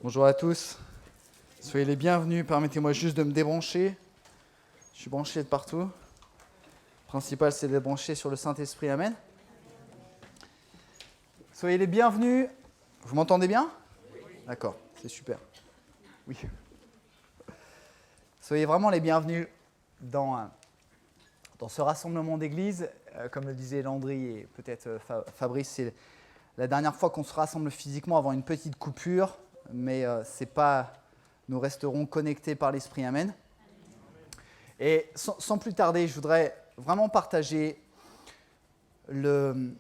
Bonjour à tous, soyez les bienvenus, permettez-moi juste de me débrancher. Je suis branché de partout. Le principal, c'est d'être branché sur le Saint-Esprit, amen. Soyez les bienvenus, vous m'entendez bien? Oui. D'accord, c'est super. Oui. Soyez vraiment les bienvenus dans ce rassemblement d'église. Comme le disait Landry et peut-être Fabrice, c'est la dernière fois qu'on se rassemble physiquement avant une petite coupure. Mais c'est pas, nous resterons connectés par l'Esprit, amen. Et sans plus tarder, je voudrais vraiment partager le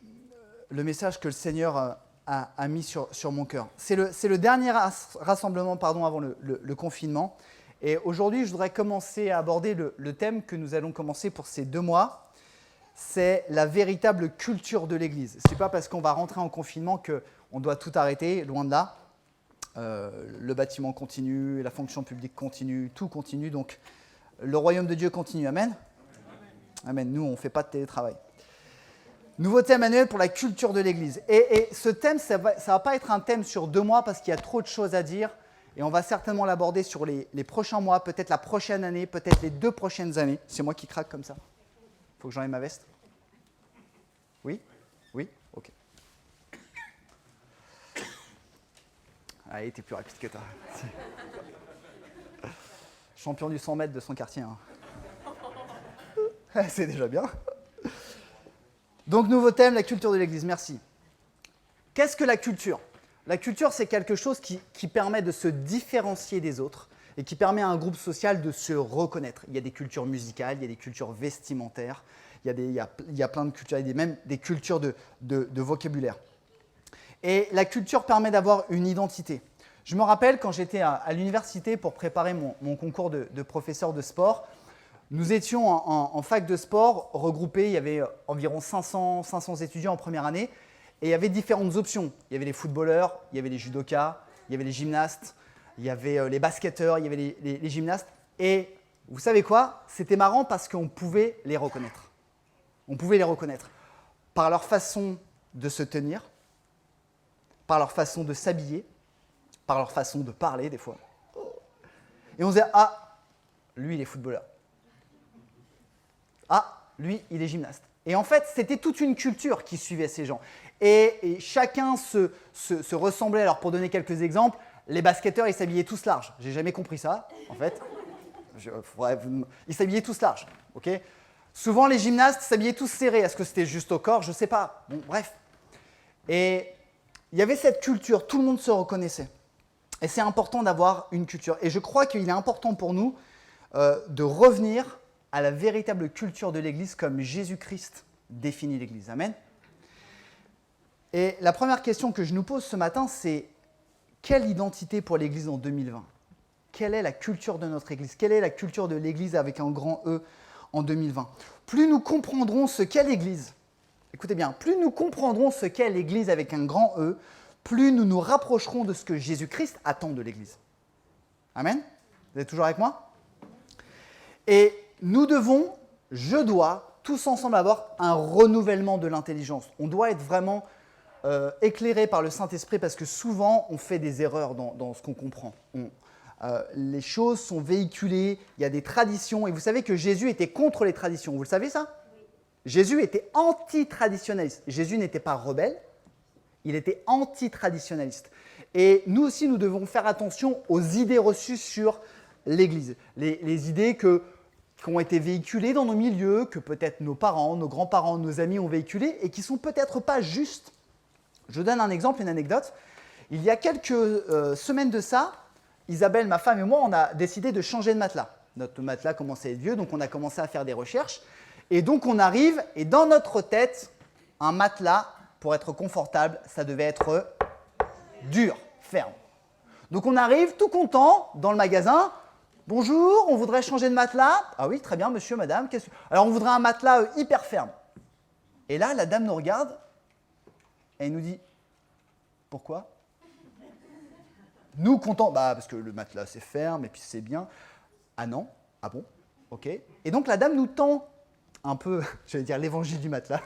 message que le Seigneur a mis sur mon cœur. C'est le dernier rassemblement avant le confinement. Et aujourd'hui, je voudrais commencer à aborder le thème que nous allons commencer pour ces 2 mois. C'est la véritable culture de l'Église. Ce n'est pas parce qu'on va rentrer en confinement qu'on doit tout arrêter, loin de là. Le bâtiment continue, la fonction publique continue, tout continue. Donc, le royaume de Dieu continue. Amen. Amen. Nous, on ne fait pas de télétravail. Nouveau thème annuel pour la culture de l'Église. Et ce thème, ça va pas être un thème sur 2 mois parce qu'il y a trop de choses à dire. Et on va certainement l'aborder sur les prochains mois, peut-être la prochaine année, peut-être les 2 prochaines années. C'est moi qui craque comme ça. Il faut que j'enlève ma veste. Oui? Oui? Ok. Allez, t'es plus rapide que toi. Champion du 100 mètres de son quartier. Hein. C'est déjà bien. Donc, nouveau thème, la culture de l'Église. Merci. Qu'est-ce que la culture? La culture, c'est quelque chose qui permet de se différencier des autres et qui permet à un groupe social de se reconnaître. Il y a des cultures musicales, il y a des cultures vestimentaires, il y a plein de cultures, il y a même des cultures de vocabulaire. Et la culture permet d'avoir une identité. Je me rappelle quand j'étais à l'université pour préparer mon concours de professeur de sport, nous étions en fac de sport regroupés, il y avait environ 500 étudiants en première année, et il y avait différentes options. Il y avait les footballeurs, il y avait les judokas, il y avait les gymnastes, il y avait les basketteurs, il y avait les gymnastes. Et vous savez quoi? C'était marrant parce qu'on pouvait les reconnaître. On pouvait les reconnaître par leur façon de se tenir, par leur façon de s'habiller, par leur façon de parler des fois. Et on se disait, ah, lui il est footballeur. Ah, lui il est gymnaste. Et en fait, c'était toute une culture qui suivait ces gens. Et chacun se ressemblait. Alors pour donner quelques exemples, les basketteurs ils s'habillaient tous larges. J'ai jamais compris ça, en fait. Ils s'habillaient tous larges, ok? Souvent les gymnastes s'habillaient tous serrés. Est-ce que c'était juste au corps? Je ne sais pas. Bon, bref. Et il y avait cette culture, tout le monde se reconnaissait. Et c'est important d'avoir une culture. Et je crois qu'il est important pour nous de revenir à la véritable culture de l'Église comme Jésus-Christ définit l'Église. Amen. Et la première question que je nous pose ce matin, c'est quelle identité pour l'Église en 2020? Quelle est la culture de notre Église? Quelle est la culture de l'Église avec un grand E en 2020? Plus nous comprendrons ce qu'est l'Église, écoutez bien, plus nous comprendrons ce qu'est l'Église avec un grand E, plus nous nous rapprocherons de ce que Jésus-Christ attend de l'Église. Amen? Vous êtes toujours avec moi? Et nous devons, je dois, tous ensemble avoir un renouvellement de l'intelligence. On doit être vraiment éclairé par le Saint-Esprit parce que souvent, on fait des erreurs dans ce qu'on comprend. Les choses sont véhiculées, il y a des traditions. Et vous savez que Jésus était contre les traditions. Vous le savez ça? Oui. Jésus était anti-traditionnaliste. Jésus n'était pas rebelle. Il était anti-traditionnaliste. Et nous aussi, nous devons faire attention aux idées reçues sur l'Église. Les idées qui ont été véhiculées dans nos milieux, que peut-être nos parents, nos grands-parents, nos amis ont véhiculées et qui ne sont peut-être pas justes. Je donne un exemple, une anecdote. Il y a quelques semaines de ça, Isabelle, ma femme et moi, on a décidé de changer de matelas. Notre matelas commençait à être vieux, donc on a commencé à faire des recherches. Et donc on arrive, et dans notre tête, un matelas, pour être confortable, ça devait être dur, ferme. Donc on arrive tout content dans le magasin. Bonjour, on voudrait changer de matelas. Ah oui, très bien, monsieur, madame. Alors on voudrait un matelas hyper ferme. Et là, la dame nous regarde et elle nous dit « Pourquoi ?» Nous, contents, parce que le matelas c'est ferme et puis c'est bien. Ah non? Ah bon? Ok. Et donc la dame nous tend un peu, j'allais dire l'évangile du matelas.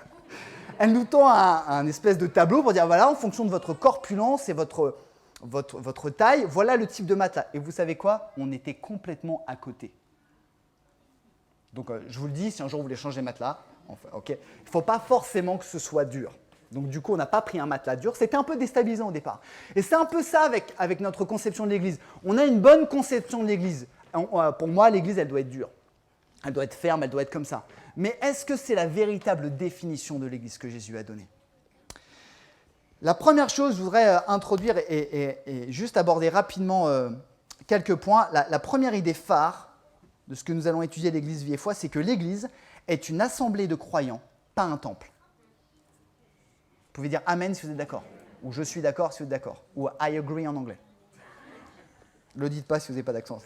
Elle nous tend un espèce de tableau pour dire voilà, en fonction de votre corpulence et votre votre taille, voilà le type de matelas. Et vous savez quoi? On était complètement à côté. Donc, je vous le dis, si un jour vous voulez changer de matelas, enfin, okay, il ne faut pas forcément que ce soit dur. Donc, du coup, on n'a pas pris un matelas dur. C'était un peu déstabilisant au départ. Et c'est un peu ça avec notre conception de l'Église. On a une bonne conception de l'Église. Pour moi, l'Église, elle doit être dure. Elle doit être ferme, elle doit être comme ça. Mais est-ce que c'est la véritable définition de l'Église que Jésus a donnée? La première chose, je voudrais introduire et juste aborder rapidement quelques points. La première idée phare de ce que nous allons étudier l'Église Vie et Foi, c'est que l'Église est une assemblée de croyants, pas un temple. Vous pouvez dire Amen si vous êtes d'accord, ou je suis d'accord si vous êtes d'accord, ou I agree en anglais. Ne le dites pas si vous n'avez pas d'accent.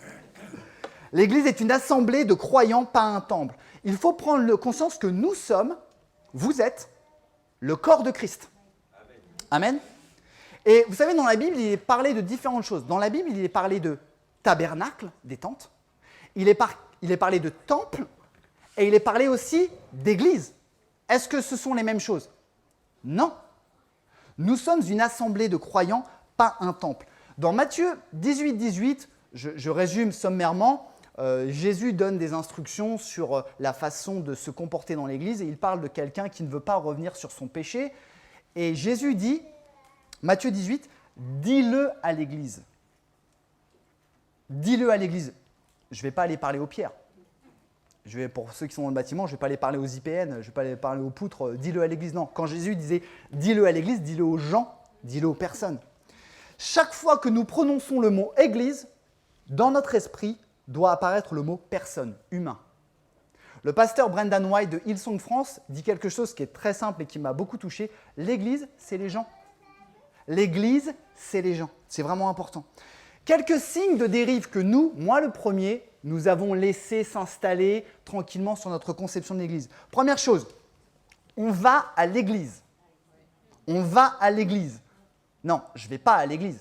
L'Église est une assemblée de croyants, pas un temple. Il faut prendre conscience que nous sommes, vous êtes, le corps de Christ. Amen. Et vous savez, dans la Bible, il est parlé de différentes choses. Dans la Bible, il est parlé de tabernacle, des tentes. Il est parlé de temple et il est parlé aussi d'église. Est-ce que ce sont les mêmes choses? Non. Nous sommes une assemblée de croyants, pas un temple. Dans Matthieu 18, 18, je résume sommairement, Jésus donne des instructions sur la façon de se comporter dans l'église et il parle de quelqu'un qui ne veut pas revenir sur son péché. Et Jésus dit, Matthieu 18, dis-le à l'église. Dis-le à l'église. Je ne vais pas aller parler aux pierres. Pour ceux qui sont dans le bâtiment, je ne vais pas aller parler aux IPN, je ne vais pas aller parler aux poutres, dis-le à l'église. Non, quand Jésus disait dis-le à l'église, dis-le aux gens, dis-le aux personnes. Chaque fois que nous prononçons le mot église, dans notre esprit doit apparaître le mot personne, humain. Le pasteur Brendan White de Hillsong France dit quelque chose qui est très simple et qui m'a beaucoup touché. L'église, c'est les gens. L'église, c'est les gens. C'est vraiment important. Quelques signes de dérive que nous, moi le premier, nous avons laissé s'installer tranquillement sur notre conception de l'église. Première chose, on va à l'église. On va à l'église. Non, je ne vais pas à l'église.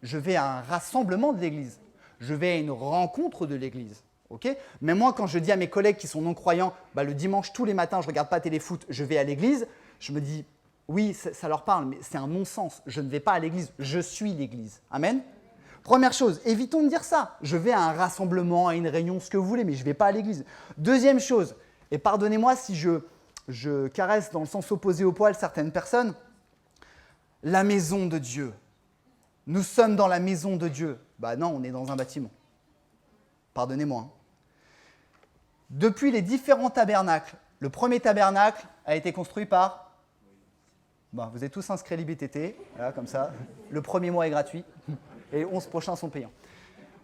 Je vais à un rassemblement de l'église. Je vais à une rencontre de l'église. Okay, mais moi, quand je dis à mes collègues qui sont non-croyants, le dimanche, tous les matins, je ne regarde pas téléfoot, je vais à l'église, je me dis, oui, ça leur parle, mais c'est un non-sens. Je ne vais pas à l'église, je suis l'église. Amen. Première chose, évitons de dire ça. Je vais à un rassemblement, à une réunion, ce que vous voulez, mais je ne vais pas à l'église. Deuxième chose, et pardonnez-moi si je caresse dans le sens opposé au poil certaines personnes, la maison de Dieu. Nous sommes dans la maison de Dieu. Non, on est dans un bâtiment. Pardonnez-moi. Depuis les différents tabernacles, le premier tabernacle a été construit par... vous êtes tous inscrits à l'IBTT, voilà, comme ça. Le premier mois est gratuit et les 11 prochains sont payants.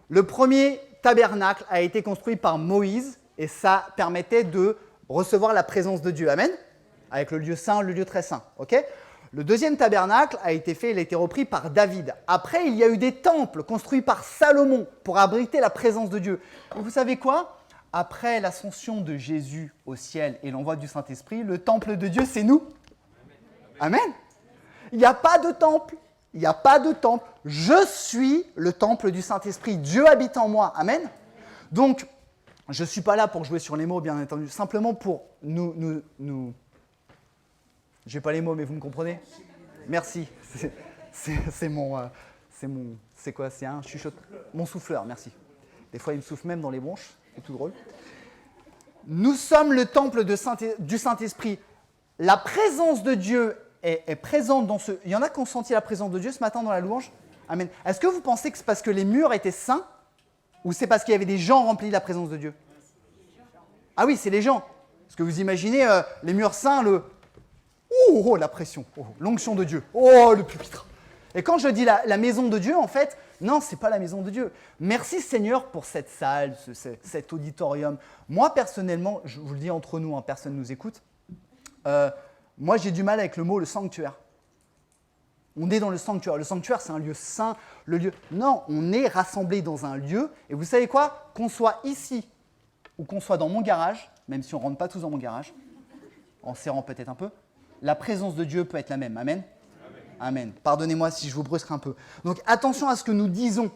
Le premier tabernacle a été construit par Moïse et ça permettait de recevoir la présence de Dieu. Amen. Avec le lieu saint, le lieu très saint. Okay. Le deuxième tabernacle a été fait, il a été repris par David. Après, il y a eu des temples construits par Salomon pour abriter la présence de Dieu. Et vous savez quoi? Après l'ascension de Jésus au ciel et l'envoi du Saint-Esprit, le temple de Dieu, c'est nous. Amen. Il n'y a pas de temple. Il n'y a pas de temple. Je suis le temple du Saint-Esprit. Dieu habite en moi. Amen. Donc, je ne suis pas là pour jouer sur les mots, bien entendu. Simplement pour nous... Je n'ai pas les mots, mais vous me comprenez? Merci. C'est quoi? C'est un chuchote. Mon souffleur, merci. Des fois, il me souffle même dans les bronches. C'est tout drôle. Nous sommes le temple du Saint-Esprit. La présence de Dieu est présente dans ce... Il y en a qui ont senti la présence de Dieu ce matin dans la louange? Amen. Est-ce que vous pensez que c'est parce que les murs étaient saints ou c'est parce qu'il y avait des gens remplis de la présence de Dieu? Ah oui, c'est les gens. Parce que vous imaginez les murs saints, Oh, la pression, l'onction de Dieu, le pupitre. Et quand je dis la maison de Dieu, en fait, non, ce n'est pas la maison de Dieu. Merci Seigneur pour cette salle, cet auditorium. Moi, personnellement, je vous le dis entre nous, personne ne nous écoute, moi, j'ai du mal avec le mot « le sanctuaire ». On est dans le sanctuaire. Le sanctuaire, c'est un lieu saint, le lieu... Non, on est rassemblés dans un lieu. Et vous savez quoi? Qu'on soit ici ou qu'on soit dans mon garage, même si on ne rentre pas tous dans mon garage, en serrant peut-être un peu, la présence de Dieu peut être la même. Amen. Amen. Pardonnez-moi si je vous brusque un peu. Donc, attention à ce que nous disons.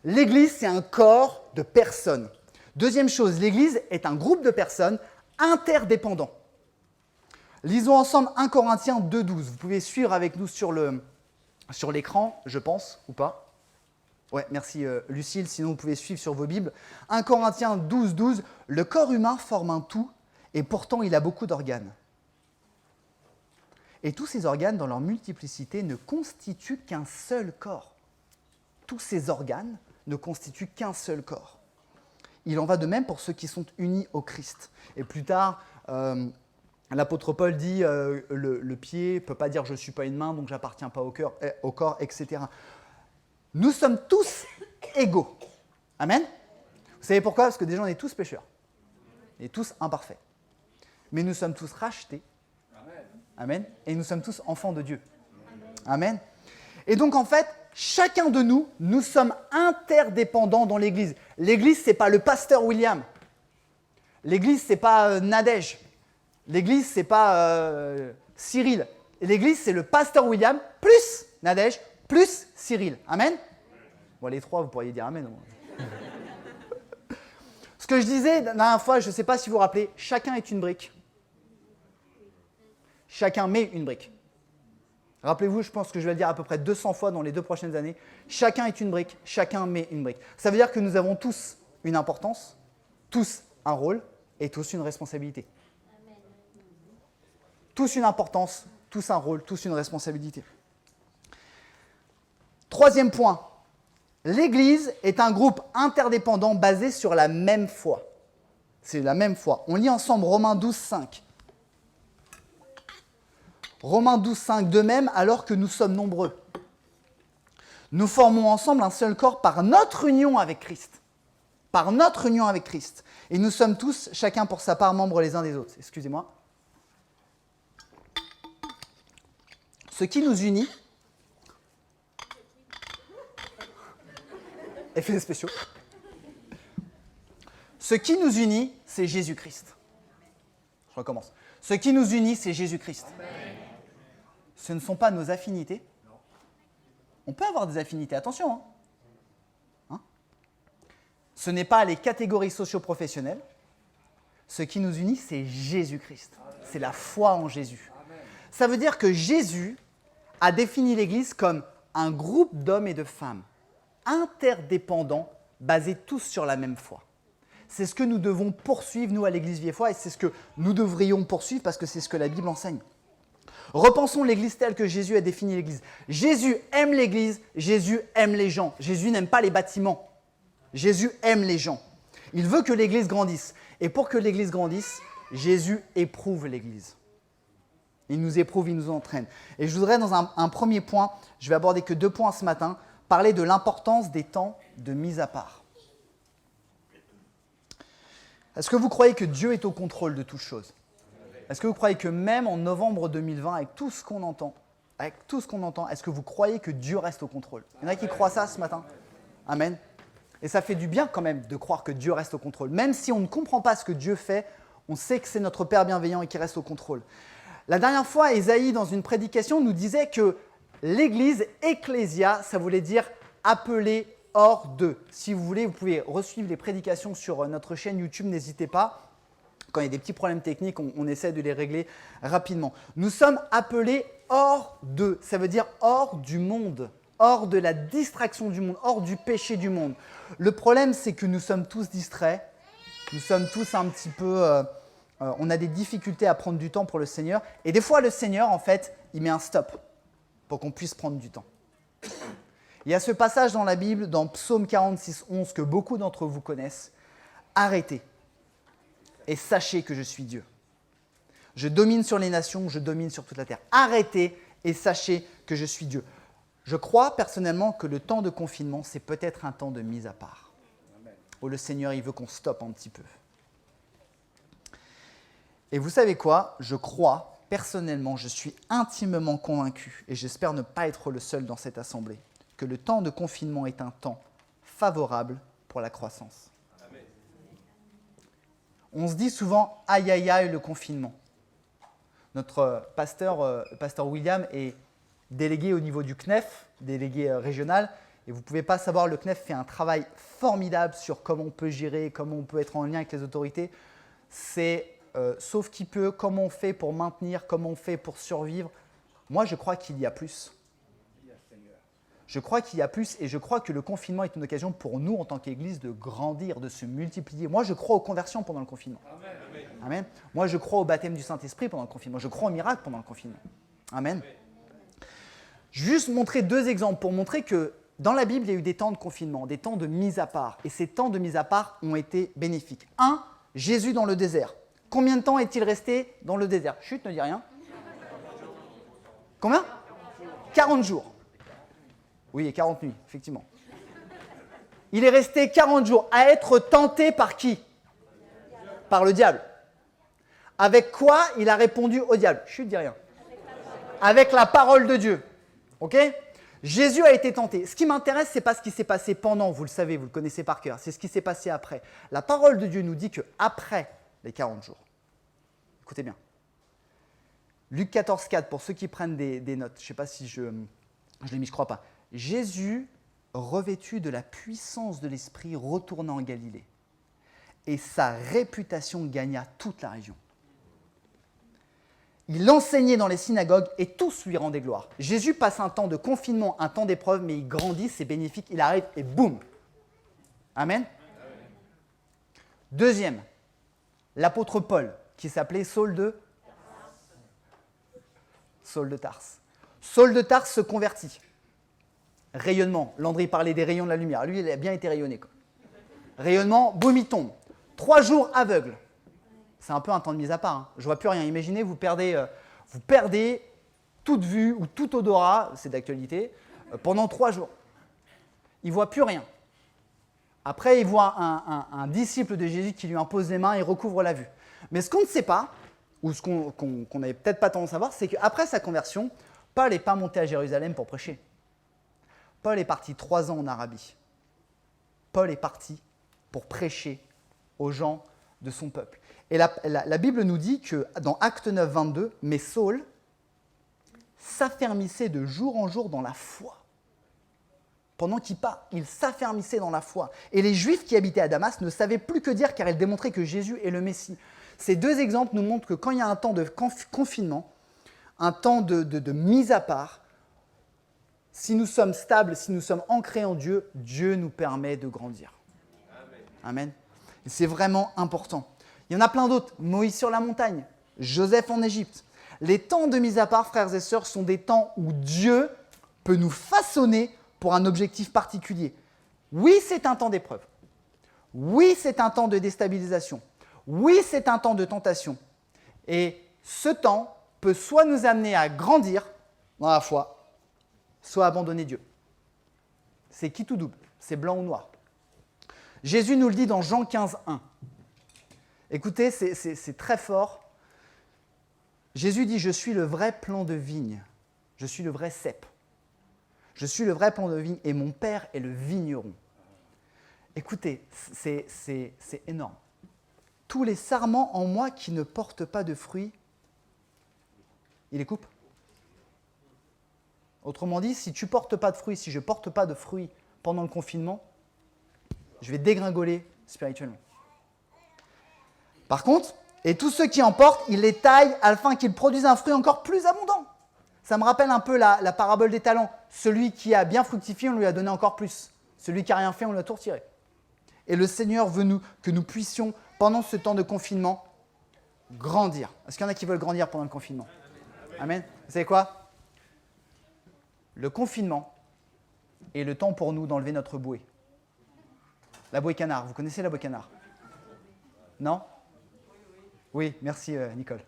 L'Église, c'est un corps de personnes. Deuxième chose, l'Église est un groupe de personnes interdépendants. Lisons ensemble 1 Corinthiens 2,12. Vous pouvez suivre avec nous sur sur l'écran, je pense, ou pas? Ouais, merci Lucille, sinon vous pouvez suivre sur vos Bibles. 1 Corinthiens 12, 12, le corps humain forme un tout, et pourtant il a beaucoup d'organes. Et tous ces organes, dans leur multiplicité, ne constituent qu'un seul corps. Tous ces organes ne constituent qu'un seul corps. Il en va de même pour ceux qui sont unis au Christ. Et plus tard, l'apôtre Paul dit le pied ne peut pas dire « je ne suis pas une main, donc je n'appartiens pas au corps », etc. Nous sommes tous égaux. Amen. Vous savez pourquoi? Parce que déjà, on est tous pécheurs. On est tous imparfaits. Mais nous sommes tous rachetés. Amen. Et nous sommes tous enfants de Dieu. Amen. Et donc, en fait, chacun de nous, nous sommes interdépendants dans l'Église. L'Église, ce n'est pas le pasteur William. L'Église, ce n'est pas Nadège. L'Église, ce n'est pas Cyril. L'Église, c'est le pasteur William plus Nadège plus Cyril. Amen. Bon, les trois, vous pourriez dire Amen. Ce que je disais la dernière fois, je ne sais pas si vous vous rappelez, chacun est une brique. Chacun met une brique. Rappelez-vous, je pense que je vais le dire à peu près 200 fois dans les 2 prochaines années. Chacun est une brique, chacun met une brique. Ça veut dire que nous avons tous une importance, tous un rôle et tous une responsabilité. Tous une importance, tous un rôle, tous une responsabilité. 3e point, l'Église est un groupe interdépendant basé sur la même foi. C'est la même foi. On lit ensemble Romains 12, 5. Romains 12, 5, de même, alors que nous sommes nombreux. Nous formons ensemble un seul corps par notre union avec Christ. Par notre union avec Christ. Et nous sommes tous, chacun pour sa part, membres les uns des autres. Excusez-moi. Ce qui nous unit... Effets spéciaux. Ce qui nous unit, c'est Jésus-Christ. Je recommence. Ce qui nous unit, c'est Jésus-Christ. Ce ne sont pas nos affinités. On peut avoir des affinités, attention. Hein. Ce n'est pas les catégories socio-professionnelles. Ce qui nous unit, c'est Jésus-Christ. C'est la foi en Jésus. Ça veut dire que Jésus a défini l'Église comme un groupe d'hommes et de femmes interdépendants, basés tous sur la même foi. C'est ce que nous devons poursuivre, nous, à l'Église Vie-et-Foi, et c'est ce que nous devrions poursuivre parce que c'est ce que la Bible enseigne. Repensons l'Église telle que Jésus a défini l'Église. Jésus aime l'Église, Jésus aime les gens. Jésus n'aime pas les bâtiments. Jésus aime les gens. Il veut que l'Église grandisse. Et pour que l'Église grandisse, Jésus éprouve l'Église. Il nous éprouve, il nous entraîne. Et je voudrais, dans un premier point, je vais aborder que 2 points ce matin, parler de l'importance des temps de mise à part. Est-ce que vous croyez que Dieu est au contrôle de toutes choses? Est-ce que vous croyez que même en novembre 2020, avec tout ce qu'on entend, est-ce que vous croyez que Dieu reste au contrôle? Il y en a qui croient ça ce matin? Amen. Et ça fait du bien quand même de croire que Dieu reste au contrôle. Même si on ne comprend pas ce que Dieu fait, on sait que c'est notre Père bienveillant et qu'il reste au contrôle. La dernière fois, Ésaïe, dans une prédication, nous disait que l'Église, ecclésia, ça voulait dire appelé hors d'eux. Si vous voulez, vous pouvez resuivre les prédications sur notre chaîne YouTube, n'hésitez pas. Quand il y a des petits problèmes techniques, on essaie de les régler rapidement. Nous sommes appelés hors d'eux, ça veut dire hors du monde, hors de la distraction du monde, hors du péché du monde. Le problème, c'est que nous sommes tous distraits, nous sommes tous un petit peu... on a des difficultés à prendre du temps pour le Seigneur. Et des fois, le Seigneur, en fait, il met un stop pour qu'on puisse prendre du temps. Il y a ce passage dans la Bible, dans Psaume 46, 11, que beaucoup d'entre vous connaissent. Arrêtez et sachez que je suis Dieu. Je domine sur les nations, je domine sur toute la terre. Arrêtez et sachez que je suis Dieu. Je crois personnellement que le temps de confinement, c'est peut-être un temps de mise à part. Où le Seigneur, il veut qu'on stoppe un petit peu. Et vous savez quoi? Je crois, personnellement, je suis intimement convaincu, et j'espère ne pas être le seul dans cette assemblée, que le temps de confinement est un temps favorable pour la croissance. Amen. On se dit souvent « aïe, aïe, aïe, le confinement ». Notre pasteur William est délégué au niveau du CNEF, délégué régional, et vous ne pouvez pas savoir, le CNEF fait un travail formidable sur comment on peut gérer, comment on peut être en lien avec les autorités. C'est sauf qui peut, comment on fait pour maintenir, comment on fait pour survivre. Moi, je crois qu'il y a plus. Je crois qu'il y a plus et je crois que le confinement est une occasion pour nous, en tant qu'Église, de grandir, de se multiplier. Moi, je crois aux conversions pendant le confinement. Amen. Moi, je crois au baptême du Saint-Esprit pendant le confinement. Je crois au miracle pendant le confinement. Amen. Je vais juste montrer 2 exemples pour montrer que dans la Bible, il y a eu des temps de confinement, des temps de mise à part. Et ces temps de mise à part ont été bénéfiques. 1, Jésus dans le désert. Combien de temps est-il resté dans le désert? Chut, ne dis rien. Combien? 40 jours. Oui, et 40 nuits, effectivement. Il est resté 40 jours à être tenté par qui? Par le diable. Avec quoi il a répondu au diable? Chut, dis rien. Avec la parole de Dieu. Ok? Jésus a été tenté. Ce qui m'intéresse, ce n'est pas ce qui s'est passé pendant, vous le savez, vous le connaissez par cœur, c'est ce qui s'est passé après. La parole de Dieu nous dit qu'après les 40 jours, écoutez bien, Luc 14, 4, pour ceux qui prennent des notes, je ne sais pas si je l'ai mis, je ne crois pas. Jésus, revêtu de la puissance de l'Esprit, retourna en Galilée. Et sa réputation gagna toute la région. Il enseignait dans les synagogues et tous lui rendaient gloire. Jésus passe un temps de confinement, un temps d'épreuve, mais il grandit, c'est bénéfique, il arrive et boum. Amen. Deuxième, l'apôtre Paul, qui s'appelait Saul de Tarse. Saul de Tarse se convertit. Rayonnement. Landry parlait des rayons de la lumière. Lui, il a bien été rayonné, quoi. Rayonnement, boum, il tombe. 3 jours aveugle. C'est un peu un temps de mise à part. Hein. Je ne vois plus rien. Imaginez, vous perdez toute vue ou tout odorat, c'est d'actualité, pendant 3 jours. Il ne voit plus rien. Après, il voit un disciple de Jésus qui lui impose les mains et recouvre la vue. Mais ce qu'on ne sait pas, ou ce qu'on n'avait peut-être pas tendance à voir, c'est qu'après sa conversion, Paul n'est pas monté à Jérusalem pour prêcher. Paul est parti 3 ans en Arabie. Paul est parti pour prêcher aux gens de son peuple. Et la Bible nous dit que dans Acte 9, 22, mais Saul s'affermissait de jour en jour dans la foi. Pendant qu'il part, il s'affermissait dans la foi. Et les Juifs qui habitaient à Damas ne savaient plus que dire car ils démontraient que Jésus est le Messie. Ces 2 exemples nous montrent que quand il y a un temps de confinement, un temps de mise à part, si nous sommes stables, si nous sommes ancrés en Dieu, Dieu nous permet de grandir. Amen. Et c'est vraiment important. Il y en a plein d'autres. Moïse sur la montagne, Joseph en Égypte. Les temps de mise à part, frères et sœurs, sont des temps où Dieu peut nous façonner pour un objectif particulier. Oui, c'est un temps d'épreuve. Oui, c'est un temps de déstabilisation. Oui, c'est un temps de tentation. Et ce temps peut soit nous amener à grandir dans la foi, soit à abandonner Dieu. C'est qui tout double, c'est blanc ou noir. Jésus nous le dit dans Jean 15, 1. Écoutez, c'est très fort. Jésus dit « Je suis le vrai plan de vigne. Je suis le vrai cep. Je suis le vrai plan de vigne et mon Père est le vigneron. » Écoutez, c'est énorme. Tous les sarments en moi qui ne portent pas de fruits, il les coupe. Autrement dit, si tu ne portes pas de fruits, si je ne porte pas de fruits pendant le confinement, je vais dégringoler spirituellement. Par contre, et tous ceux qui en portent, il les taille afin qu'ils produisent un fruit encore plus abondant. Ça me rappelle un peu la parabole des talents. Celui qui a bien fructifié, on lui a donné encore plus. Celui qui n'a rien fait, on lui a tout retiré. Et le Seigneur veut que nous puissions, pendant ce temps de confinement, grandir. Est-ce qu'il y en a qui veulent grandir pendant le confinement? Amen. Vous savez quoi? Le confinement est le temps pour nous d'enlever notre bouée. La bouée canard. Vous connaissez la bouée canard? Non? Oui, merci Nicole.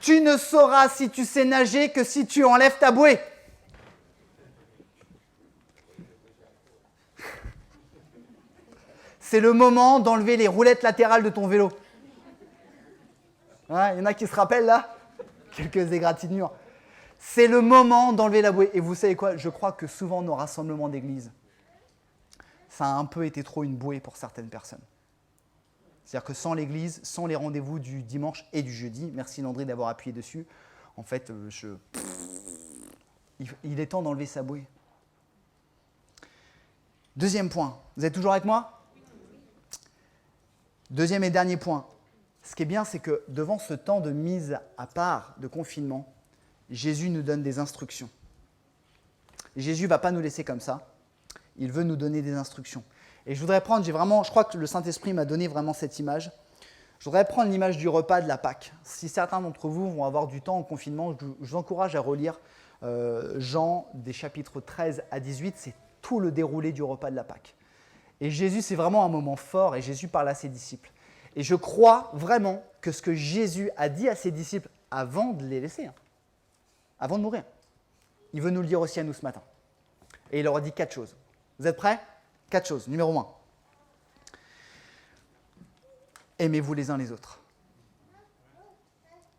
Tu ne sauras si tu sais nager que si tu enlèves ta bouée. C'est le moment d'enlever les roulettes latérales de ton vélo. Il y en a qui se rappellent là? Quelques égratignures. C'est le moment d'enlever la bouée. Et vous savez quoi? Je crois que souvent nos rassemblements d'église, ça a un peu été trop une bouée pour certaines personnes. C'est-à-dire que sans l'église, sans les rendez-vous du dimanche et du jeudi, merci Landry d'avoir appuyé dessus, en fait, il est temps d'enlever sa bouée. Deuxième point, vous êtes toujours avec moi? Deuxième et dernier point. Ce qui est bien, c'est que devant ce temps de mise à part, de confinement, Jésus nous donne des instructions. Jésus ne va pas nous laisser comme ça. Il veut nous donner des instructions. Et je voudrais prendre, je crois que le Saint-Esprit m'a donné vraiment cette image. Je voudrais prendre l'image du repas de la Pâque. Si certains d'entre vous vont avoir du temps en confinement, je vous encourage à relire Jean des chapitres 13 à 18. C'est tout le déroulé du repas de la Pâque. Et Jésus, c'est vraiment un moment fort et Jésus parle à ses disciples. Et je crois vraiment que ce que Jésus a dit à ses disciples avant de les laisser, avant de mourir, il veut nous le dire aussi à nous ce matin. Et il leur a dit 4 choses. Vous êtes prêts? 4 choses. Numéro 1. Aimez-vous les uns les autres.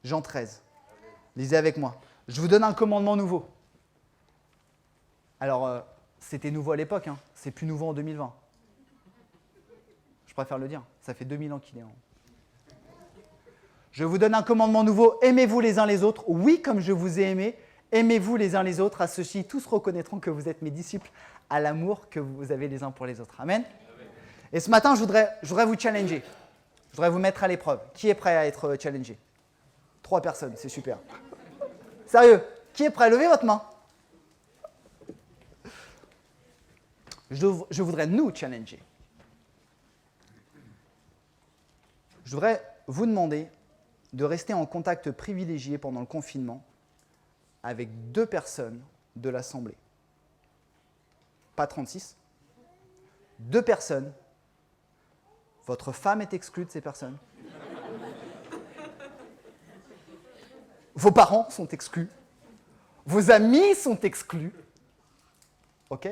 Jean 13. Lisez avec moi. Je vous donne un commandement nouveau. Alors, c'était nouveau à l'époque, c'est plus nouveau en 2020. Je préfère le dire, ça fait 2000 ans qu'il est en... Je vous donne un commandement nouveau, aimez-vous les uns les autres. Oui, comme je vous ai aimé, aimez-vous les uns les autres. À ceux-ci, tous reconnaîtront que vous êtes mes disciples à l'amour que vous avez les uns pour les autres. Amen. Et ce matin, je voudrais vous challenger. Je voudrais vous mettre à l'épreuve. Qui est prêt à être challengé? 3 personnes, c'est super. Sérieux, qui est prêt? Levez votre main. Je voudrais nous challenger. Je voudrais vous demander de rester en contact privilégié pendant le confinement avec 2 personnes de l'Assemblée. Pas 36. 2 personnes. Votre femme est exclue de ces personnes. Vos parents sont exclus. Vos amis sont exclus. OK?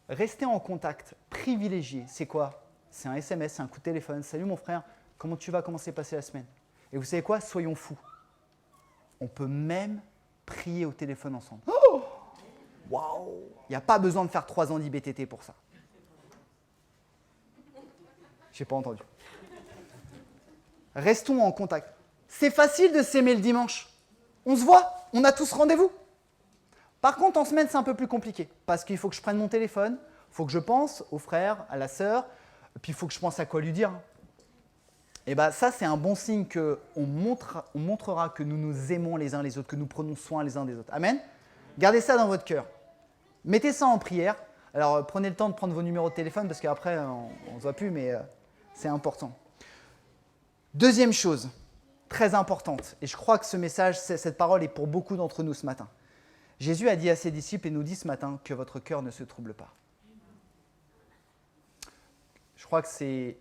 Restez en contact privilégié. C'est quoi? C'est un SMS, c'est un coup de téléphone. Salut mon frère, comment tu vas? Comment s'est passée la semaine? Et vous savez quoi? Soyons fous. On peut même prier au téléphone ensemble. Oh! Waouh! Il n'y a pas besoin de faire 3 ans d'IBTT pour ça. Je n'ai pas entendu. Restons en contact. C'est facile de s'aimer le dimanche. On se voit, on a tous rendez-vous. Par contre, en semaine, c'est un peu plus compliqué. Parce qu'il faut que je prenne mon téléphone, il faut que je pense au frère, à la sœur, puis il faut que je pense à quoi lui dire. Et bien ça, c'est un bon signe qu'on montrera que nous nous aimons les uns les autres, que nous prenons soin les uns des autres. Amen. Gardez ça dans votre cœur. Mettez ça en prière. Alors, prenez le temps de prendre vos numéros de téléphone, parce qu'après, on ne se voit plus, mais c'est important. Deuxième chose, très importante, et je crois que ce message, cette parole est pour beaucoup d'entre nous ce matin. Jésus a dit à ses disciples et nous dit ce matin que votre cœur ne se trouble pas. Je crois que c'est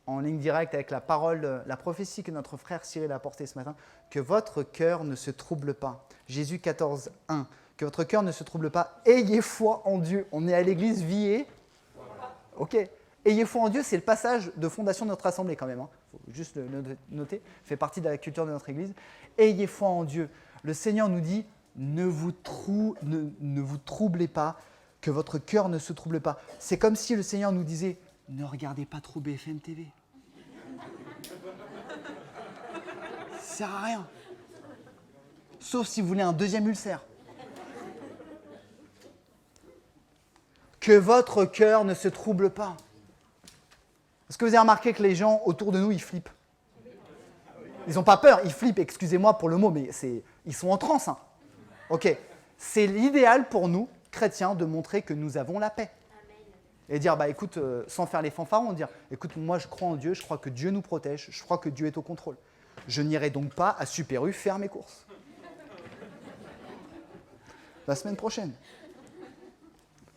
en ligne directe avec la parole, la prophétie que notre frère Cyril a portée ce matin, que votre cœur ne se trouble pas. Jésus 14, 1. Que votre cœur ne se trouble pas. Ayez foi en Dieu. On est à l'église Vie. Ok. Ayez foi en Dieu, c'est le passage de fondation de notre assemblée quand même. Faut juste le noter. Fait partie de la culture de notre église. Ayez foi en Dieu. Le Seigneur nous dit, ne vous troublez pas, que votre cœur ne se trouble pas. C'est comme si le Seigneur nous disait, ne regardez pas trop BFM TV. Ça sert à rien. Sauf si vous voulez un deuxième ulcère. Que votre cœur ne se trouble pas. Est-ce que vous avez remarqué que les gens autour de nous, ils flippent? Ils n'ont pas peur, ils flippent, excusez-moi pour le mot, mais ils sont en transe. Ok, c'est l'idéal pour nous, chrétiens, de montrer que nous avons la paix. Et dire, bah écoute, sans faire les fanfarons, dire, écoute, moi je crois en Dieu, je crois que Dieu nous protège, je crois que Dieu est au contrôle. Je n'irai donc pas à Super U faire mes courses. La semaine prochaine.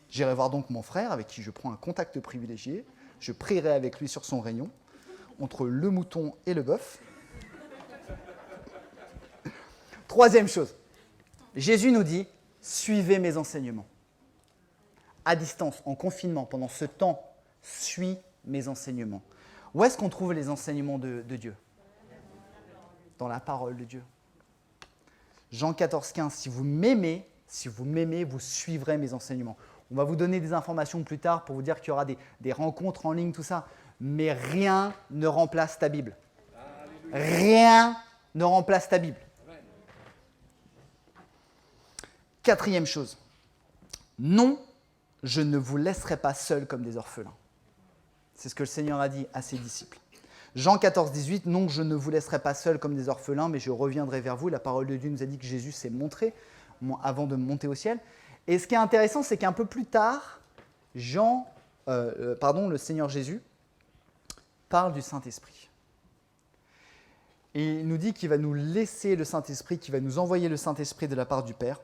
J'irai voir donc mon frère, avec qui je prends un contact privilégié. Je prierai avec lui sur son rayon, entre le mouton et le bœuf. Troisième chose, Jésus nous dit, suivez mes enseignements. À distance, en confinement, pendant ce temps, suis mes enseignements. Où est-ce qu'on trouve les enseignements de Dieu? Dans la parole de Dieu. Jean 14, 15, si vous m'aimez, vous suivrez mes enseignements. On va vous donner des informations plus tard pour vous dire qu'il y aura des rencontres en ligne, tout ça. Mais rien ne remplace ta Bible. Rien ne remplace ta Bible. Quatrième chose. Non, je ne vous laisserai pas seuls comme des orphelins. C'est ce que le Seigneur a dit à ses disciples. Jean 14, 18, non, je ne vous laisserai pas seuls comme des orphelins, mais je reviendrai vers vous. La parole de Dieu nous a dit que Jésus s'est montré avant de monter au ciel. Et ce qui est intéressant, c'est qu'un peu plus tard, le Seigneur Jésus parle du Saint-Esprit. Et il nous dit qu'il va nous laisser le Saint-Esprit, qu'il va nous envoyer le Saint-Esprit de la part du Père.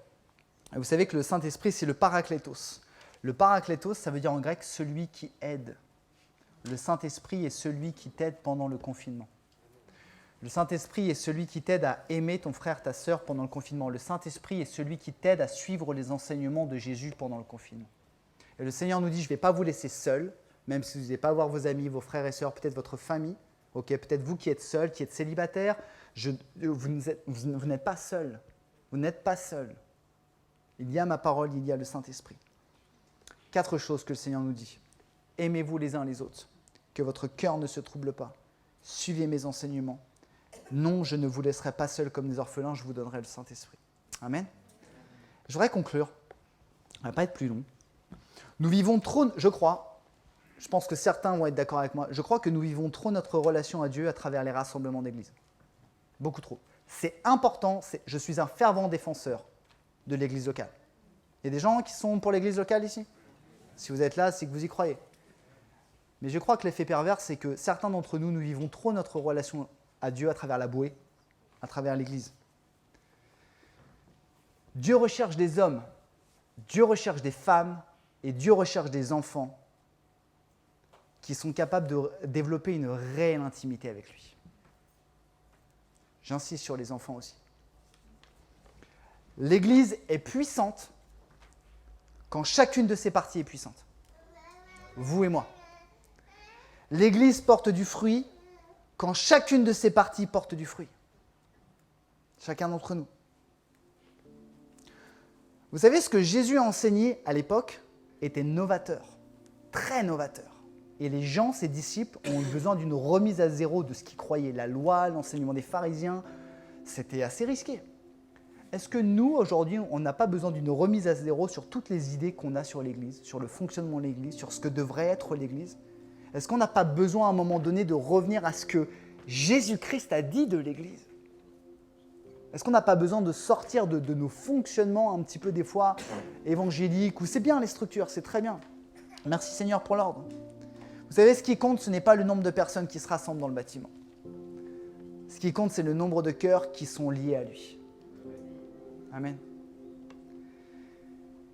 Et vous savez que le Saint-Esprit, c'est le paraklétos. Le paraklétos, ça veut dire en grec « celui qui aide ». Le Saint-Esprit est celui qui t'aide pendant le confinement. Le Saint-Esprit est celui qui t'aide à aimer ton frère, ta sœur pendant le confinement. Le Saint-Esprit est celui qui t'aide à suivre les enseignements de Jésus pendant le confinement. Et le Seigneur nous dit « je ne vais pas vous laisser seuls », même si vous n'allez pas voir vos amis, vos frères et sœurs, peut-être votre famille. Peut-être vous qui êtes seul, qui êtes célibataire, vous n'êtes pas seul. Vous n'êtes pas seul. Il y a ma parole, il y a le Saint-Esprit. 4 choses que le Seigneur nous dit. Aimez-vous les uns les autres, que votre cœur ne se trouble pas. Suivez mes enseignements. Non, je ne vous laisserai pas seul comme des orphelins, je vous donnerai le Saint-Esprit. Amen. Je voudrais conclure. Ça ne va pas être plus long. Nous vivons trop, je pense que certains vont être d'accord avec moi, je crois que nous vivons trop notre relation à Dieu à travers les rassemblements d'église. Beaucoup trop. C'est important, je suis un fervent défenseur de l'église locale. Il y a des gens qui sont pour l'église locale ici ? Si vous êtes là, c'est que vous y croyez. Mais je crois que l'effet pervers, c'est que certains d'entre nous, nous vivons trop notre relation à Dieu à travers la bouée, à travers l'église. Dieu recherche des hommes, Dieu recherche des femmes et Dieu recherche des enfants qui sont capables de développer une réelle intimité avec lui. J'insiste sur les enfants aussi. L'Église est puissante quand chacune de ses parties est puissante. Vous et moi. L'Église porte du fruit quand chacune de ses parties porte du fruit. Chacun d'entre nous. Vous savez, ce que Jésus a enseigné à l'époque était novateur, très novateur. Et les gens, ses disciples, ont eu besoin d'une remise à zéro de ce qu'ils croyaient. La loi, l'enseignement des pharisiens, c'était assez risqué. Est-ce que nous, aujourd'hui, on n'a pas besoin d'une remise à zéro sur toutes les idées qu'on a sur l'Église, sur le fonctionnement de l'Église, sur ce que devrait être l'Église ? Est-ce qu'on n'a pas besoin à un moment donné de revenir à ce que Jésus-Christ a dit de l'Église ? Est-ce qu'on n'a pas besoin de sortir de nos fonctionnements un petit peu des fois évangéliques, où c'est bien les structures, c'est très bien. Merci Seigneur pour l'ordre. Vous savez, ce qui compte, ce n'est pas le nombre de personnes qui se rassemblent dans le bâtiment. Ce qui compte, c'est le nombre de cœurs qui sont liés à lui. Amen.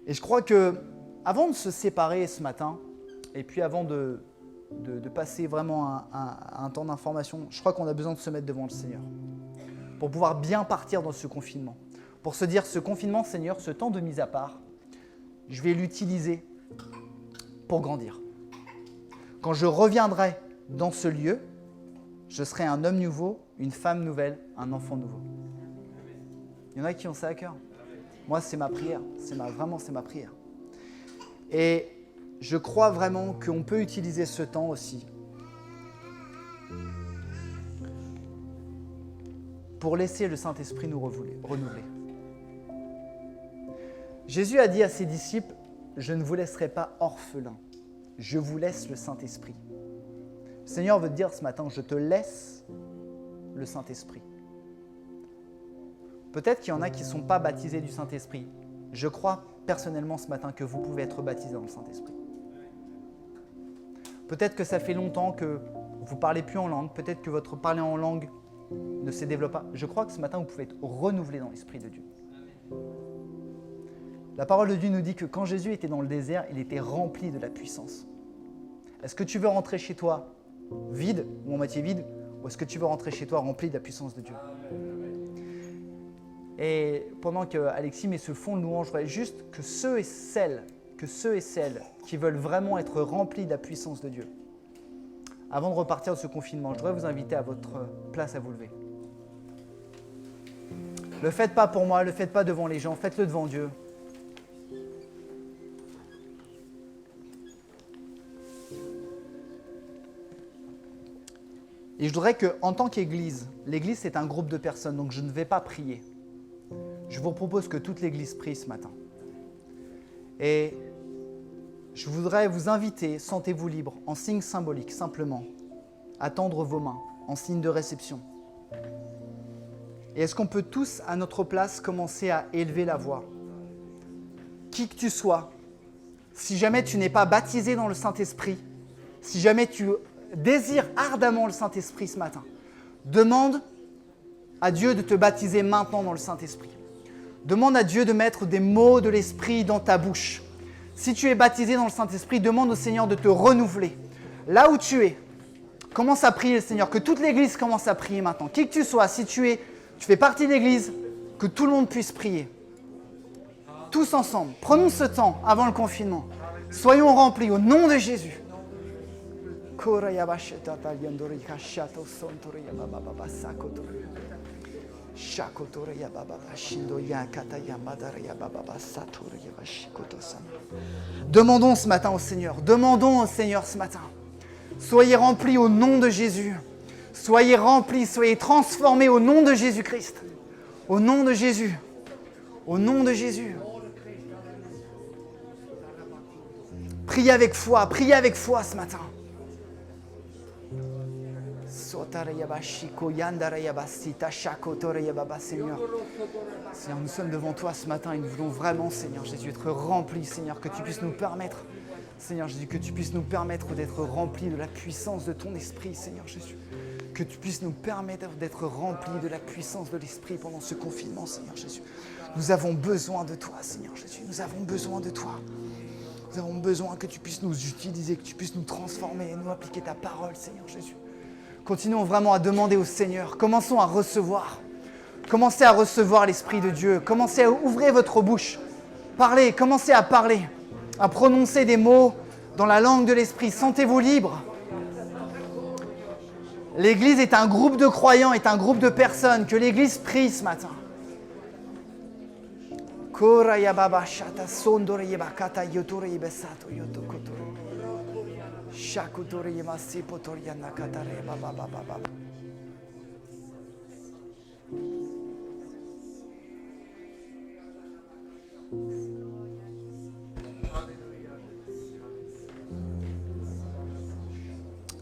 Et je crois que, avant de se séparer ce matin, et puis avant de passer vraiment un temps d'information, je crois qu'on a besoin de se mettre devant le Seigneur pour pouvoir bien partir dans ce confinement. Pour se dire, ce confinement, Seigneur, ce temps de mise à part, je vais l'utiliser pour grandir. Quand je reviendrai dans ce lieu, je serai un homme nouveau, une femme nouvelle, un enfant nouveau. Il y en a qui ont ça à cœur. Moi, c'est ma prière. C'est ma prière. Et je crois vraiment qu'on peut utiliser ce temps aussi pour laisser le Saint-Esprit nous renouveler. Jésus a dit à ses disciples, « Je ne vous laisserai pas orphelins. Je vous laisse le Saint-Esprit. » Le Seigneur veut te dire ce matin, je te laisse le Saint-Esprit. Peut-être qu'il y en a qui ne sont pas baptisés du Saint-Esprit. Je crois personnellement ce matin que vous pouvez être baptisés dans le Saint-Esprit. Peut-être que ça fait longtemps que vous ne parlez plus en langue. Peut-être que votre parler en langue ne se développe pas. Je crois que ce matin, vous pouvez être renouvelé dans l'Esprit de Dieu. La parole de Dieu nous dit que quand Jésus était dans le désert, il était rempli de la puissance. Est-ce que tu veux rentrer chez toi vide ou en moitié vide, ou est-ce que tu veux rentrer chez toi rempli de la puissance de Dieu ? Et pendant que Alexis met ce fond de louange, je voudrais juste que ceux et celles qui veulent vraiment être remplis de la puissance de Dieu, avant de repartir de ce confinement, je voudrais vous inviter à votre place à vous lever. Ne le faites pas pour moi, ne le faites pas devant les gens, faites-le devant Dieu. Et je voudrais qu'en tant qu'Église, l'Église c'est un groupe de personnes, donc je ne vais pas prier. Je vous propose que toute l'Église prie ce matin. Et je voudrais vous inviter, sentez-vous libre, en signe symbolique, simplement, à tendre vos mains, en signe de réception. Et est-ce qu'on peut tous, à notre place, commencer à élever la voix qui que tu sois, si jamais tu n'es pas baptisé dans le Saint-Esprit, si jamais tu désires ardemment le Saint-Esprit ce matin, demande à Dieu de te baptiser maintenant dans le Saint-Esprit. Demande à Dieu de mettre des mots de l'Esprit dans ta bouche. Si tu es baptisé dans le Saint-Esprit, demande au Seigneur de te renouveler. Là où tu es, commence à prier le Seigneur, que toute l'Église commence à prier maintenant. Qui que tu sois, si tu fais partie de l'Église, que tout le monde puisse prier. Tous ensemble, prenons ce temps avant le confinement. Soyons remplis au nom de Jésus. Demandons ce matin au Seigneur, ce matin. Soyez remplis au nom de Jésus. Soyez remplis, soyez transformés au nom de Jésus-Christ. Au nom de Jésus. Au nom de Jésus. Priez avec foi ce matin. Seigneur, nous sommes devant toi ce matin et nous voulons vraiment, Seigneur Jésus, être remplis, Seigneur, que tu puisses nous permettre, Seigneur Jésus, que tu puisses nous permettre d'être remplis de la puissance de ton esprit, Seigneur Jésus. Que tu puisses nous permettre d'être remplis de la puissance de l'esprit pendant ce confinement, Seigneur Jésus. Nous avons besoin de toi, Seigneur Jésus. Nous avons besoin de toi. Nous avons besoin que tu puisses nous utiliser, que tu puisses nous transformer et nous appliquer ta parole, Seigneur Jésus. Continuons vraiment à demander au Seigneur. Commençons à recevoir. Commencez à recevoir l'Esprit de Dieu. Commencez à ouvrir votre bouche. Parlez, commencez à parler, à prononcer des mots dans la langue de l'Esprit. Sentez-vous libre. L'Église est un groupe de croyants, est un groupe de personnes. Que l'Église prie ce matin.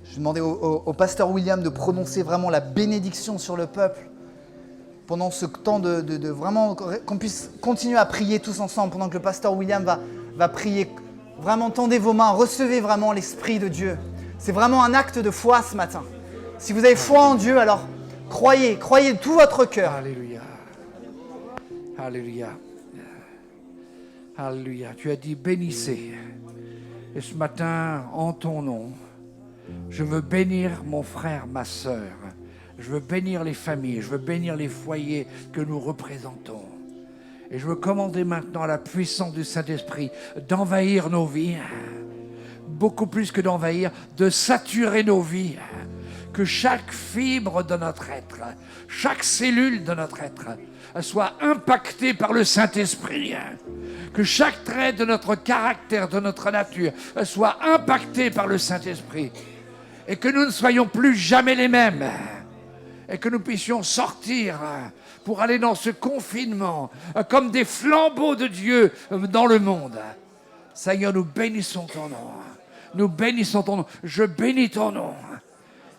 Je demandais au pasteur William de prononcer vraiment la bénédiction sur le peuple pendant ce temps de vraiment qu'on puisse continuer à prier tous ensemble pendant que le pasteur William va prier. Vraiment, tendez vos mains, recevez vraiment l'Esprit de Dieu. C'est vraiment un acte de foi ce matin. Si vous avez foi en Dieu, alors croyez de tout votre cœur. Alléluia. Alléluia. Alléluia. Tu as dit bénissez. Et ce matin, en ton nom, je veux bénir mon frère, ma sœur. Je veux bénir les familles. Je veux bénir les foyers que nous représentons. Et je veux commander maintenant à la puissance du Saint-Esprit d'envahir nos vies. Beaucoup plus que d'envahir, de saturer nos vies. Que chaque fibre de notre être, chaque cellule de notre être soit impactée par le Saint-Esprit. Que chaque trait de notre caractère, de notre nature soit impacté par le Saint-Esprit. Et que nous ne soyons plus jamais les mêmes. Et que nous puissions sortir pour aller dans ce confinement comme des flambeaux de Dieu dans le monde. Seigneur, nous bénissons ton nom. Nous bénissons ton nom. Je bénis ton nom.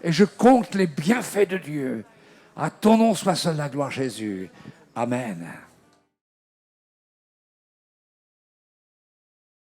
Et je compte les bienfaits de Dieu. À ton nom soit seule la gloire, Jésus. Amen.